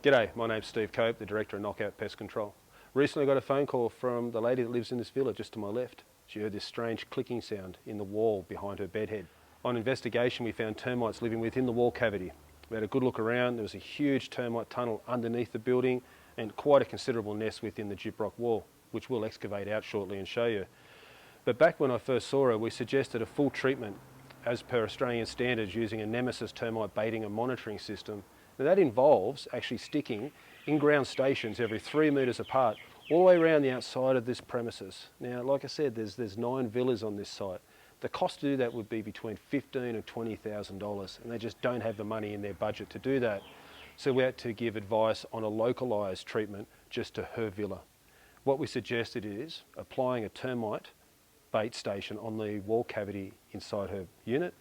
G'day, my name's Steve Cope, the Director of Knockout Pest Control. Recently I got a phone call from the lady that lives in this villa just to my left. She heard this strange clicking sound in the wall behind her bedhead. On investigation we found termites living within the wall cavity. We had a good look around. There was a huge termite tunnel underneath the building and quite a considerable nest within the gyprock wall, which we'll excavate out shortly and show you. But back when I first saw her, we suggested a full treatment as per Australian standards using a Nemesis termite baiting and monitoring system. Now that involves actually sticking in-ground stations every 3 metres apart all the way around the outside of this premises. Now, like I said, there's 9 villas on this site. The cost to do that would be between $15,000 and $20,000, and they just don't have the money in their budget to do that. So we had to give advice on a localised treatment just to her villa. What we suggested is applying a termite bait station on the wall cavity inside her unit,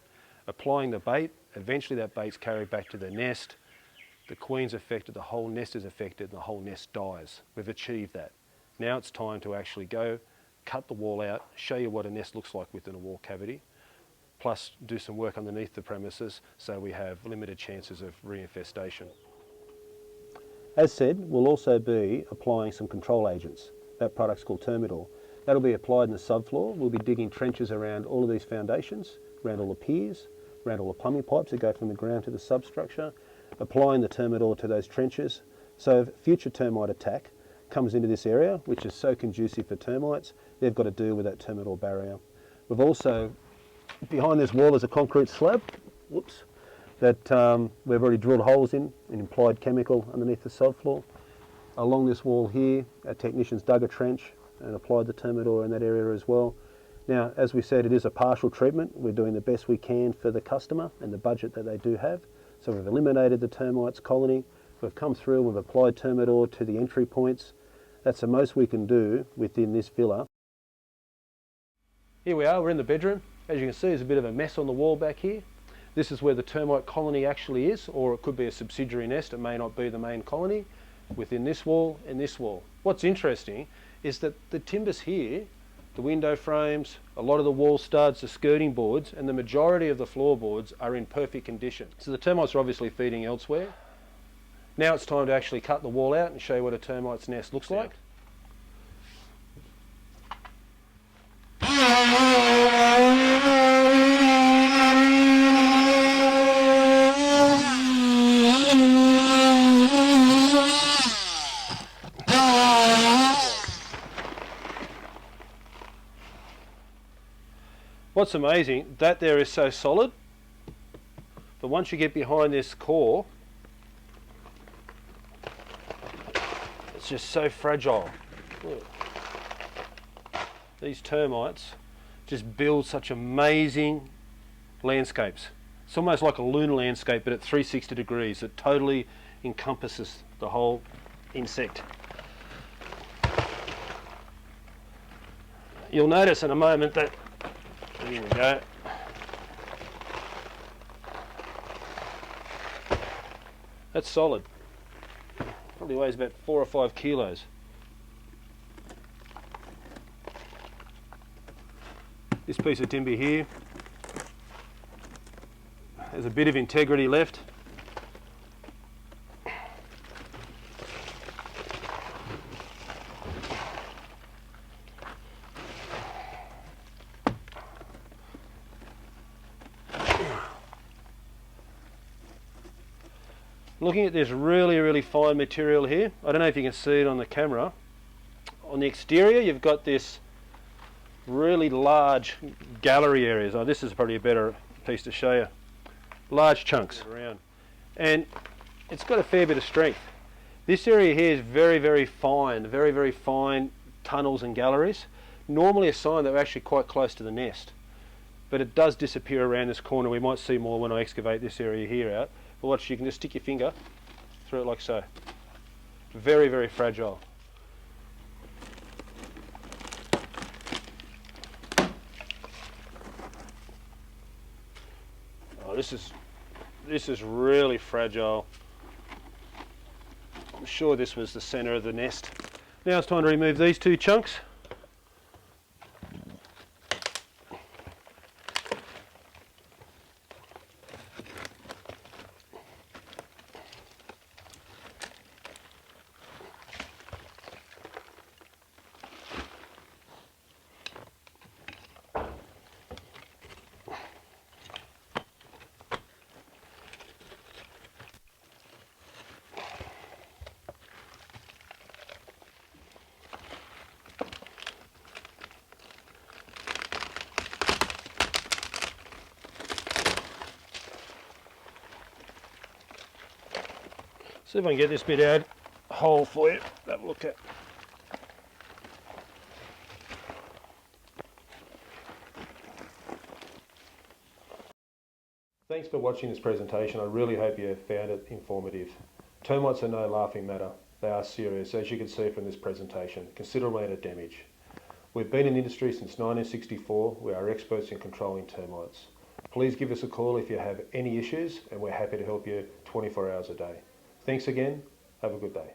applying the bait. Eventually that bait's carried back to the nest. The queen's affected, the whole nest is affected, and the whole nest dies. We've achieved that. Now it's time to actually go, cut the wall out, show you what a nest looks like within a wall cavity, plus do some work underneath the premises so we have limited chances of reinfestation. As said, we'll also be applying some control agents. That product's called Termite. That'll be applied in the subfloor. We'll be digging trenches around all of these foundations, around all the piers, around all the plumbing pipes that go from the ground to the substructure, applying the Termite to those trenches. So if future termite attack comes into this area, which is so conducive for termites, they've got to deal with that Termite barrier. We've also, behind this wall is a concrete slab, whoops, that we've already drilled holes in and applied chemical underneath the subfloor. Along this wall here, our technicians dug a trench and applied the Termite in that area as well. Now, as we said, it is a partial treatment. We're doing the best we can for the customer and the budget that they do have. So we've eliminated the termites colony. We've come through, we've applied Termite to the entry points. That's the most we can do within this villa. Here we are, we're in the bedroom. As you can see, there's a bit of a mess on the wall back here. This is where the termite colony actually is, or it could be a subsidiary nest. It may not be the main colony within this wall and this wall. What's interesting is that the timbers here, the window frames, a lot of the wall studs, the skirting boards, and the majority of the floorboards are in perfect condition. So the termites are obviously feeding elsewhere. Now it's time to actually cut the wall out and show you what a termite's nest looks like. What's amazing, that there is so solid, but once you get behind this core, it's just so fragile. Look. These termites just build such amazing landscapes. It's almost like a lunar landscape, but at 360 degrees. It totally encompasses the whole insect. You'll notice in a moment that, here we go. That's solid. Probably weighs about 4 or 5 kilos. This piece of timber here has a bit of integrity left. Looking at this really fine material here, I don't know if you can see it on the camera. On the exterior you've got this really large gallery areas. Oh, this is probably a better piece to show you. Large chunks around, and it's got a fair bit of strength. This area here is very fine tunnels and galleries. Normally a sign that we're actually quite close to the nest, but it does disappear around this corner. We might see more when I excavate this area here out. But watch, you can just stick your finger through it like so. Very fragile. Oh, this is really fragile. I'm sure this was the center of the nest. Now it's time to remove these 2 chunks. See if I can get this bit out whole for you. Have a look at. Thanks for watching this presentation. I really hope you found it informative. Termites are no laughing matter. They are serious, as you can see from this presentation. Considerable amount of damage. We've been in the industry since 1964. We are experts in controlling termites. Please give us a call if you have any issues, and we're happy to help you 24 hours a day. Thanks again. Have a good day.